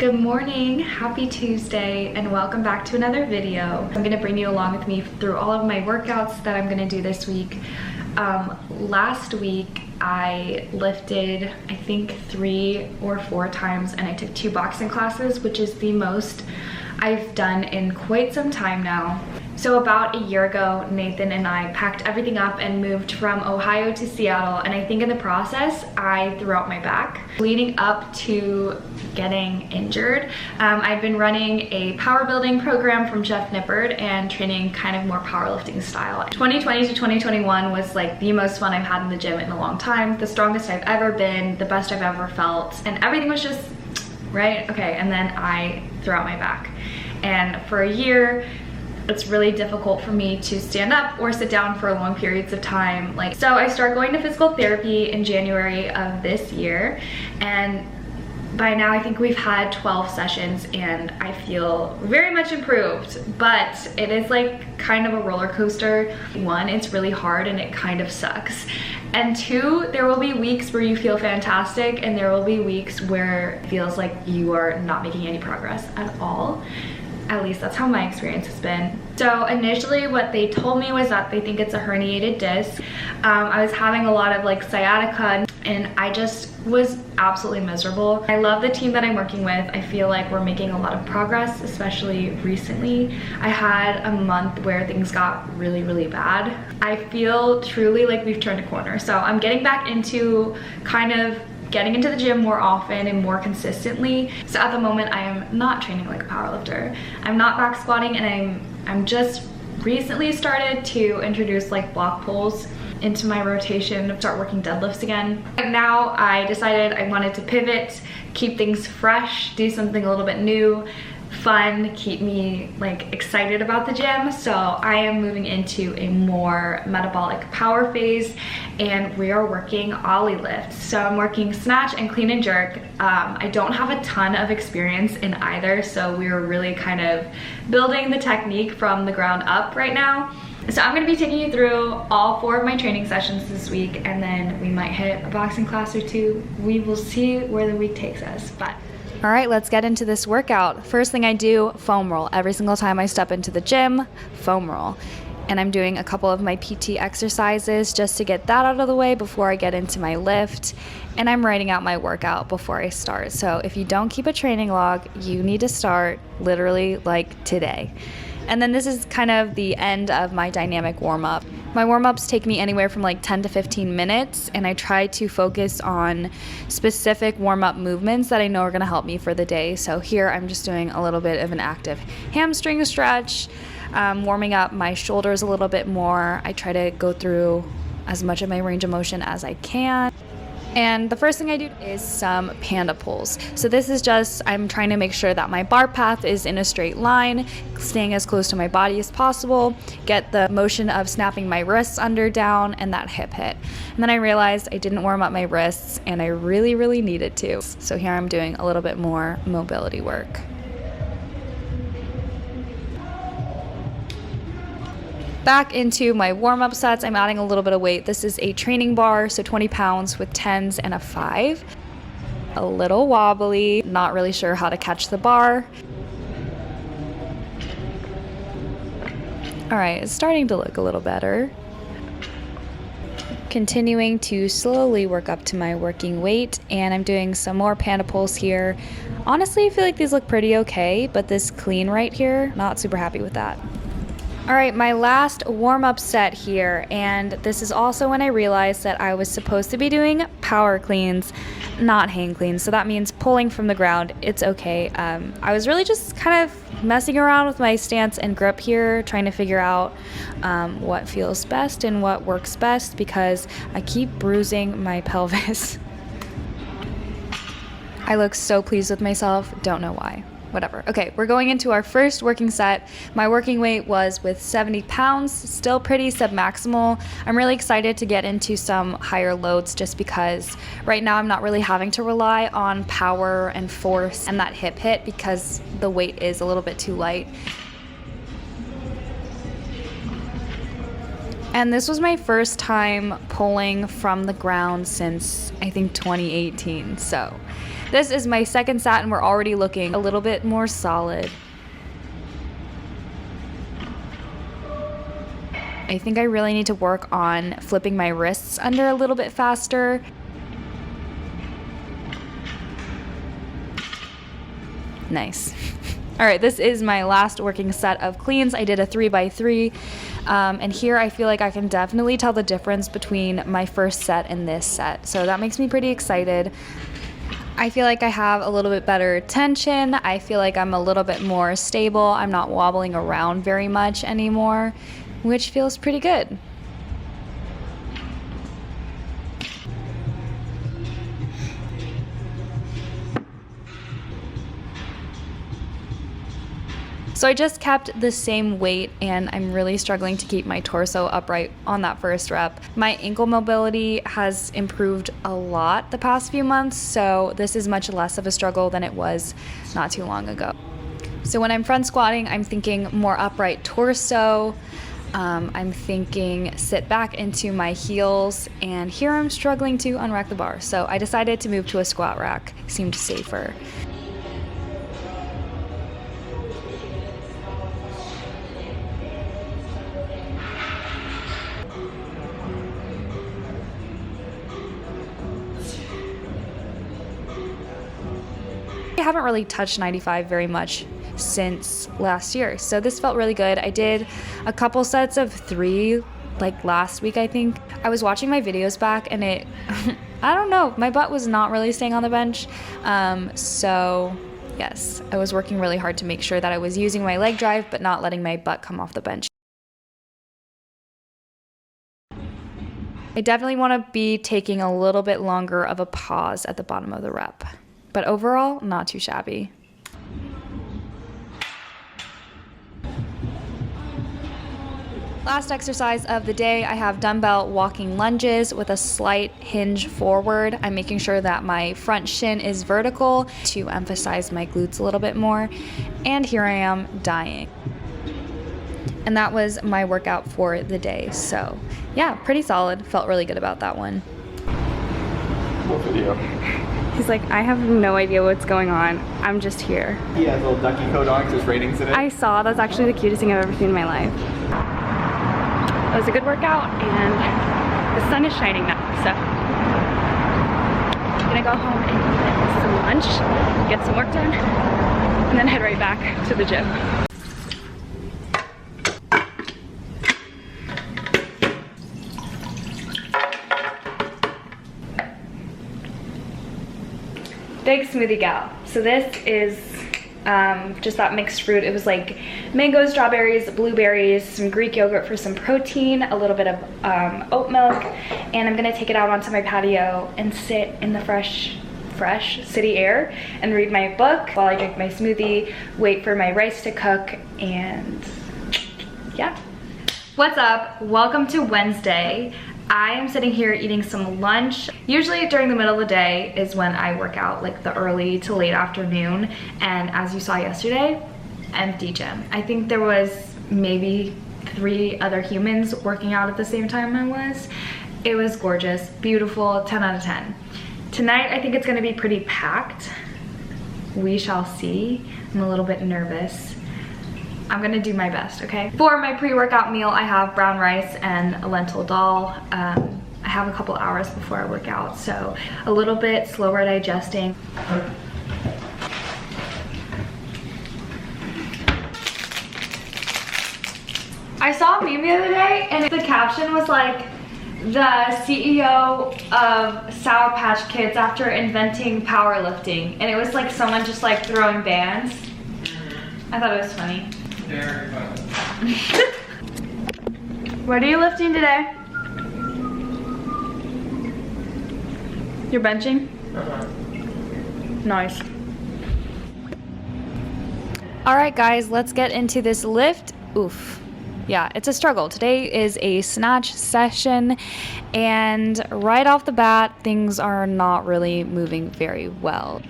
Good morning, happy Tuesday, and welcome back to another video. I'm gonna bring you along with me through all of my workouts that I'm gonna do this week. Last week I lifted, I think 3 or 4 times, and I took 2 boxing classes, which is the most I've done in quite some time now. So about a year ago, Nathan and I packed everything up and moved from Ohio to Seattle, and I think in the process, I threw out my back. Leading up to getting injured, I'd been running a power building program from Jeff Nippard and training kind of more powerlifting style. 2020 to 2021 was like the most fun I've had in the gym in a long time, the strongest I've ever been, the best I've ever felt, and everything was just right. Okay, and then I threw out my back. And for a year, it's really difficult for me to stand up or sit down for long periods of time. So I started going to physical therapy in January of this year, and by now I think we've had 12 sessions and I feel very much improved, but it is like kind of a roller coaster. 1, it's really hard and it kind of sucks. And 2, there will be weeks where you feel fantastic and there will be weeks where it feels like you are not making any progress at all. At least that's how my experience has been. So initially what they told me was that they think it's a herniated disc. I was having a lot of sciatica and I just was absolutely miserable. I love the team that I'm working with. I feel like we're making a lot of progress, especially recently. I had a month where things got really bad. I feel truly like we've turned a corner. So I'm getting back into getting into the gym more often and more consistently. So at the moment I am not training like a powerlifter. I'm not back squatting, and I'm just recently started to introduce block pulls into my rotation, start working deadlifts again. Now I decided I wanted to pivot, keep things fresh, do something a little bit new, fun, keep me excited about the gym. So I am moving into a more metabolic power phase, and we are working ollie lifts. So I'm working snatch and clean and jerk. I don't have a ton of experience in either, so we're really kind of building the technique from the ground up right now. So I'm gonna be taking you through all 4 of my training sessions this week, and then we might hit a boxing class or 2. We will see where the week takes us. But all right, let's get into this workout. First thing I do, foam roll. Every single time I step into the gym, foam roll. And I'm doing a couple of my PT exercises just to get that out of the way before I get into my lift. And I'm writing out my workout before I start. So if you don't keep a training log, you need to start literally today. And then this is kind of the end of my dynamic warm-up. My warm-ups take me anywhere from 10 to 15 minutes, and I try to focus on specific warm-up movements that I know are gonna help me for the day. So here I'm just doing a little bit of an active hamstring stretch, warming up my shoulders a little bit more. I try to go through as much of my range of motion as I can. And the first thing I do is some panda pulls. So this is just, I'm trying to make sure that my bar path is in a straight line, staying as close to my body as possible, get the motion of snapping my wrists under, down, and that hip hit. And then I realized I didn't warm up my wrists, and I really needed to. So here I'm doing a little bit more mobility work. Back into my warm-up sets, I'm adding a little bit of weight. This is a training bar, so 20 pounds with 10s and a 5. A little wobbly, not really sure how to catch the bar. All right, it's starting to look a little better. Continuing to slowly work up to my working weight, and I'm doing some more panda pulls here. Honestly, I feel like these look pretty okay, but this clean right here, not super happy with that. All right, my last warm-up set here, and this is also when I realized that I was supposed to be doing power cleans, not hang cleans. So that means pulling from the ground. It's okay. I was really just kind of messing around with my stance and grip here, trying to figure out what feels best and what works best, because I keep bruising my pelvis. I look so pleased with myself, don't know why. Whatever. Okay, we're going into our first working set. My working weight was with 70 pounds, still pretty submaximal. I'm really excited to get into some higher loads just because right now I'm not really having to rely on power and force and that hip hit because the weight is a little bit too light. And this was my first time pulling from the ground since I think 2018. So This is my second set and we're already looking a little bit more solid. I think I really need to work on flipping my wrists under a little bit faster. Nice. All right, this is my last working set of cleans. I did a 3x3, and here I feel like I can definitely tell the difference between my first set and this set. So that makes me pretty excited. I feel like I have a little bit better tension. I feel like I'm a little bit more stable. I'm not wobbling around very much anymore, which feels pretty good. So I just kept the same weight and I'm really struggling to keep my torso upright on that first rep. My ankle mobility has improved a lot the past few months, so this is much less of a struggle than it was not too long ago. So when I'm front squatting, I'm thinking more upright torso. I'm thinking sit back into my heels, and here I'm struggling to unrack the bar. So I decided to move to a squat rack. Seemed safer. I haven't really touched 95 very much since last year, so this felt really good. I did a couple sets of 3 like last week, I think. I was watching my videos back and it I don't know, my butt was not really staying on the bench, so yes, I was working really hard to make sure that I was using my leg drive but not letting my butt come off the bench. I definitely want to be taking a little bit longer of a pause at the bottom of the rep, but overall, not too shabby. Last exercise of the day, I have dumbbell walking lunges with a slight hinge forward. I'm making sure that my front shin is vertical to emphasize my glutes a little bit more. And here I am dying. And that was my workout for the day. So yeah, pretty solid. Felt really good about that one. What video? He's like, I have no idea what's going on. I'm just here. He has a little ducky coat on because it's raining today. I saw, that's actually the cutest thing I've ever seen in my life. It was a good workout and the sun is shining now, so I'm gonna go home and eat some lunch, get some work done, and then head right back to the gym. Big smoothie gal. So this is just that mixed fruit. It was like mango, strawberries, blueberries, some Greek yogurt for some protein, a little bit of oat milk, and I'm gonna take it out onto my patio and sit in the fresh city air and read my book while I drink my smoothie, wait for my rice to cook, and yeah. What's up? Welcome to Wednesday. I am sitting here eating some lunch. Usually during the middle of the day is when I work out, like the early to late afternoon. And as you saw yesterday, empty gym. I think there was maybe 3 other humans working out at the same time I was. It was gorgeous, beautiful, 10 out of 10. Tonight, I think it's gonna be pretty packed. We shall see. I'm a little bit nervous. I'm gonna do my best, okay? For my pre-workout meal, I have brown rice and a lentil dal. I have a couple hours before I work out, so a little bit slower digesting. I saw a meme the other day, and the caption was like, the CEO of Sour Patch Kids after inventing powerlifting. And it was like someone just like throwing bands. I thought it was funny. Very funny. What are you lifting today? You're benching? Nice. All right, guys, let's get into this lift. Oof. Yeah, it's a struggle. Today is a snatch session, and right off the bat, things are not really moving very well.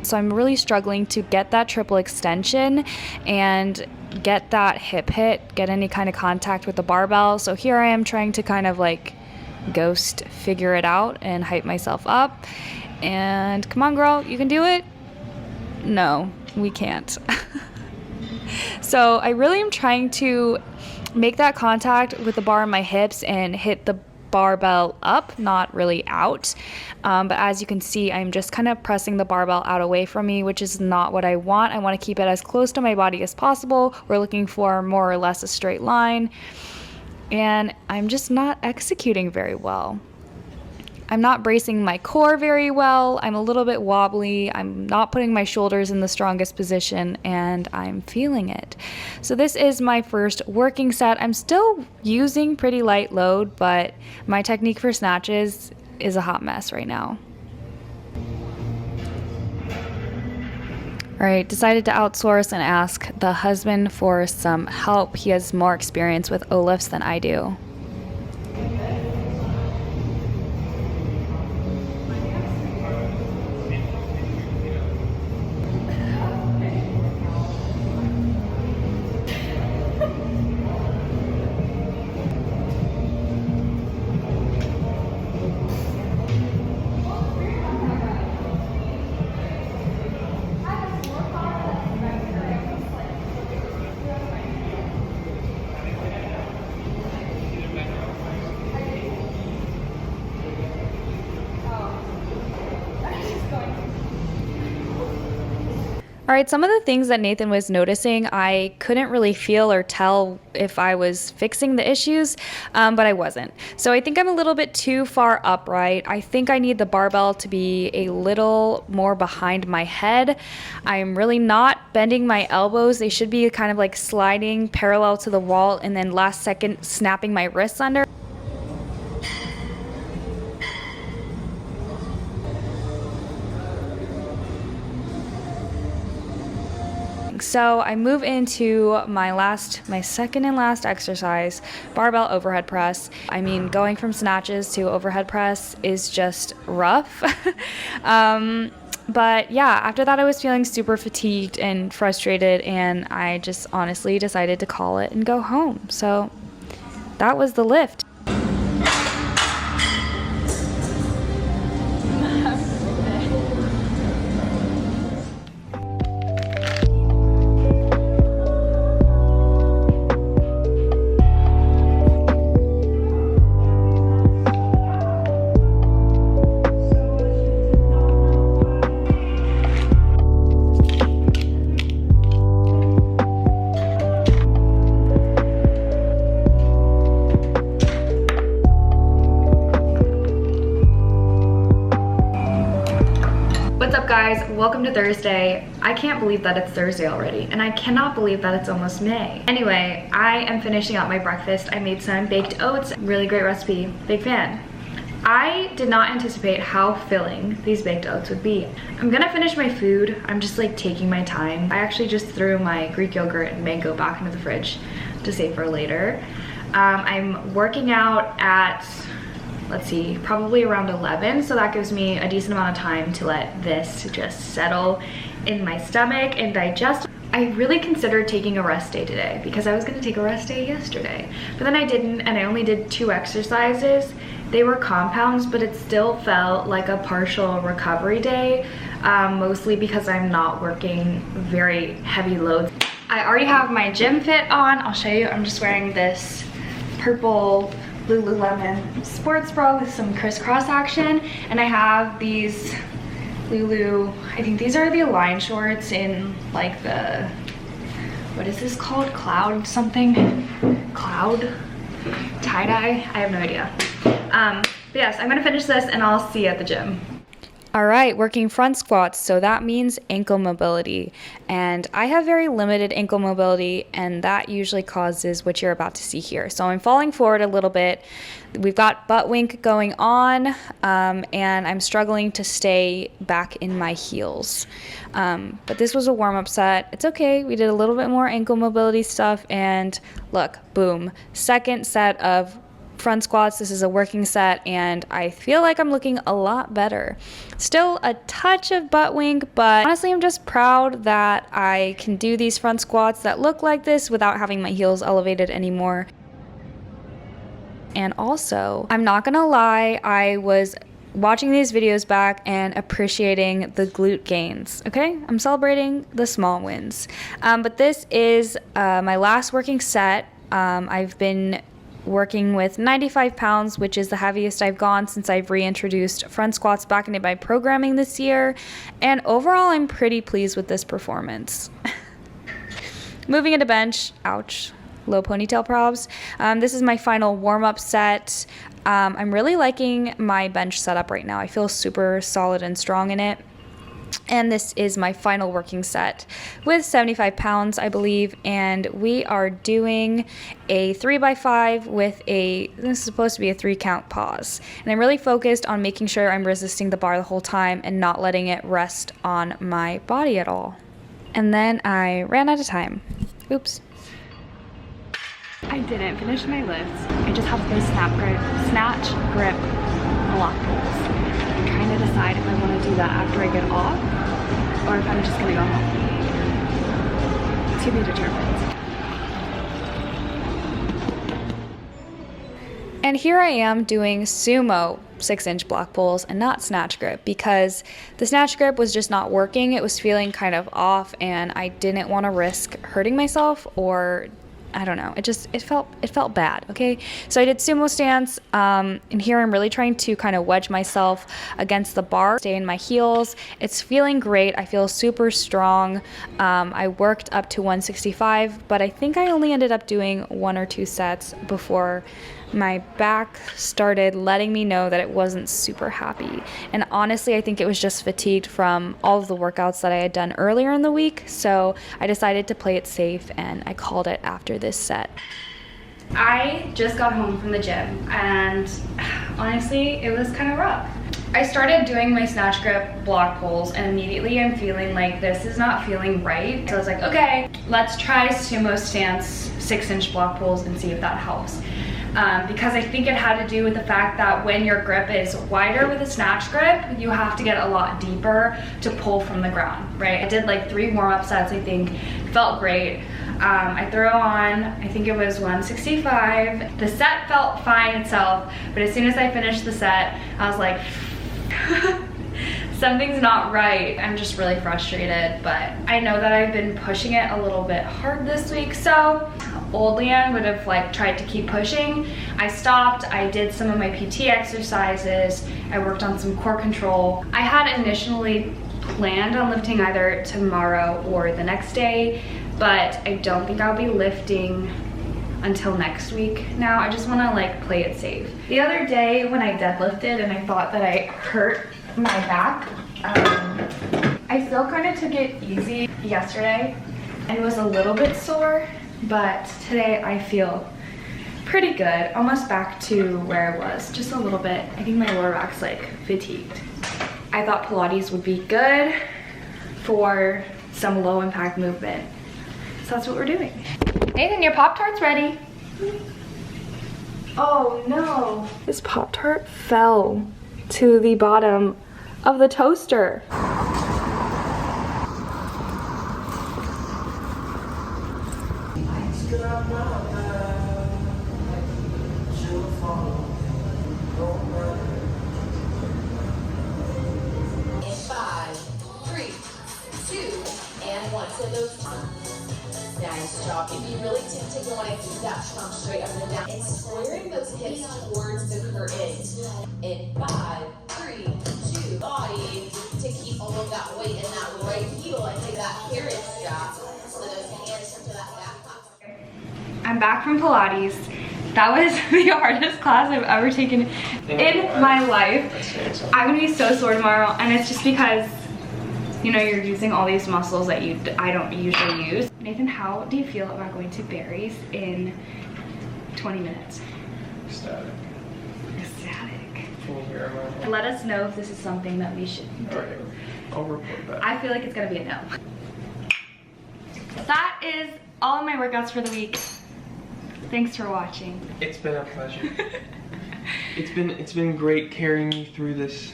So I'm really struggling to get that triple extension and get that hip hit, get any kind of contact with the barbell. So here I am trying to kind of like ghost figure it out and hype myself up. And come on, girl, you can do it. No, we can't. So I really am trying to make that contact with the bar on my hips and hit the barbell up, not really out. But as you can see, I'm just kind of pressing the barbell out away from me, which is not what I want. I want to keep it as close to my body as possible. We're looking for more or less a straight line. And I'm just not executing very well. I'm not bracing my core very well. I'm a little bit wobbly. I'm not putting my shoulders in the strongest position, and I'm feeling it. So this is my first working set. I'm still using pretty light load, but my technique for snatches is a hot mess right now. All right, decided to outsource and ask the husband for some help. He has more experience with O-lifts than I do. All right, some of the things that Nathan was noticing, I couldn't really feel or tell if I was fixing the issues, but I wasn't. So I think I'm a little bit too far upright. I think I need the barbell to be a little more behind my head. I'm really not bending my elbows. They should be kind of like sliding parallel to the wall and then last second snapping my wrists under. So I move into my second and last exercise, barbell overhead press. I mean, going from snatches to overhead press is just rough. But yeah, after that I was feeling super fatigued and frustrated, and I just honestly decided to call it and go home. So that was the lift. What's up, guys? Welcome to Thursday. I can't believe that it's Thursday already, and I cannot believe that it's almost May. Anyway, I am finishing up my breakfast. I made some baked oats, really great recipe, big fan. I did not anticipate how filling these baked oats would be. I'm gonna finish my food. I'm just like taking my time. I actually just threw my Greek yogurt and mango back into the fridge to save for later. I'm working out at, let's see, probably around 11, so that gives me a decent amount of time to let this just settle in my stomach and digest. I really considered taking a rest day today because I was gonna take a rest day yesterday, but then I didn't, and I only did 2 exercises. They were compounds, but it still felt like a partial recovery day, mostly because I'm not working very heavy loads. I already have my gym fit on. I'll show you. I'm just wearing this purple Lululemon sports bra with some crisscross action, and I have these Lulu, I think these are the Align shorts in like the, what is this called? Cloud something? Cloud? Tie-dye? I have no idea. But yes, I'm gonna finish this and I'll see you at the gym. All right, working front squats, so that means ankle mobility. And I have very limited ankle mobility, and that usually causes what you're about to see here. So I'm falling forward a little bit. We've got butt wink going on, and I'm struggling to stay back in my heels. But this was a warm-up set. It's okay, we did a little bit more ankle mobility stuff, and look, boom. Second set of front squats. This is a working set, and I feel like I'm looking a lot better. Still a touch of butt wink, but honestly I'm just proud that I can do these front squats that look like this without having my heels elevated anymore. And also, I'm not gonna lie, I was watching these videos back and appreciating the glute gains, okay? I'm celebrating the small wins. But this is my last working set. I've been working with 95 pounds, which is the heaviest I've gone since I've reintroduced front squats back into my programming this year. And overall, I'm pretty pleased with this performance. Moving into bench, ouch, low ponytail probs. This is my final warm-up set. I'm really liking my bench setup right now. I feel super solid and strong in it. And this is my final working set with 75 pounds, I believe. And we are doing a 3x5 with this is supposed to be a 3-count pause. And I'm really focused on making sure I'm resisting the bar the whole time and not letting it rest on my body at all. And then I ran out of time. Oops. I didn't finish my lifts. I just have those snatch grip block pulls. I'm trying to decide if I want to do that after I get off or if I'm just going to go home. To be determined. And here I am doing sumo 6-inch block pulls and not snatch grip because the snatch grip was just not working. It was feeling kind of off and I didn't want to risk hurting myself or I don't know. It felt bad, okay? So I did sumo stance, and here I'm really trying to kind of wedge myself against the bar, stay in my heels. It's feeling great. I feel super strong. I worked up to 165, but I think I only ended up doing 1 or 2 sets before my back started letting me know that it wasn't super happy. And honestly, I think it was just fatigued from all of the workouts that I had done earlier in the week. So I decided to play it safe and I called it after this set. I just got home from the gym and honestly, it was kind of rough. I started doing my snatch grip block pulls and immediately I'm feeling like this is not feeling right. So I was like, okay, let's try sumo stance 6-inch block pulls and see if that helps. Because I think it had to do with the fact that when your grip is wider with a snatch grip, you have to get a lot deeper to pull from the ground, right? I did like 3 warm-up sets, I think, felt great. I threw on, I think it was 165. The set felt fine itself, but as soon as I finished the set, I was like, something's not right. I'm just really frustrated, but I know that I've been pushing it a little bit hard this week, so old Leanne would have like tried to keep pushing. I stopped, I did some of my PT exercises, I worked on some core control. I had initially planned on lifting either tomorrow or the next day, but I don't think I'll be lifting until next week now. I just wanna like play it safe. The other day when I deadlifted and I thought that I hurt my back, I still kind of took it easy yesterday and was a little bit sore, but today I feel pretty good, almost back to where I was, just a little bit. I think my lower back's like fatigued. I thought Pilates would be good for some low impact movement, so that's what we're doing. Nathan, your Pop-Tart's ready. Oh no. This Pop-Tart fell to the bottom of the toaster. Nice job. If you really tempted, you want to keep that trunk straight up and down and squaring those hips towards the curtain. In 5, 3, 2, body to keep all of that weight in that right heel and take that carrot strap. So those hands come to that back pocket. I'm back from Pilates. That was the hardest class I've ever taken in my life. I'm gonna be so sore tomorrow, and it's just because, you know, you're using all these muscles that I don't usually use. Nathan, how do you feel about going to Barry's in 20 minutes? Ecstatic. Ecstatic. Full hair level. Let us know if this is something that we should do. Alright, I'll report that. I feel like it's gonna be a no. That is all of my workouts for the week. Thanks for watching. It's been a pleasure. It's been great carrying you through this.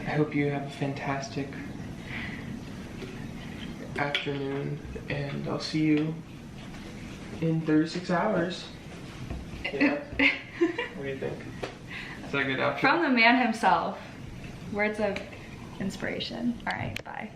I hope you have a fantastic afternoon, and I'll see you in 36 hours. Yeah. What do you think? Is that a good outro? From the man himself. Words of inspiration. All right, bye.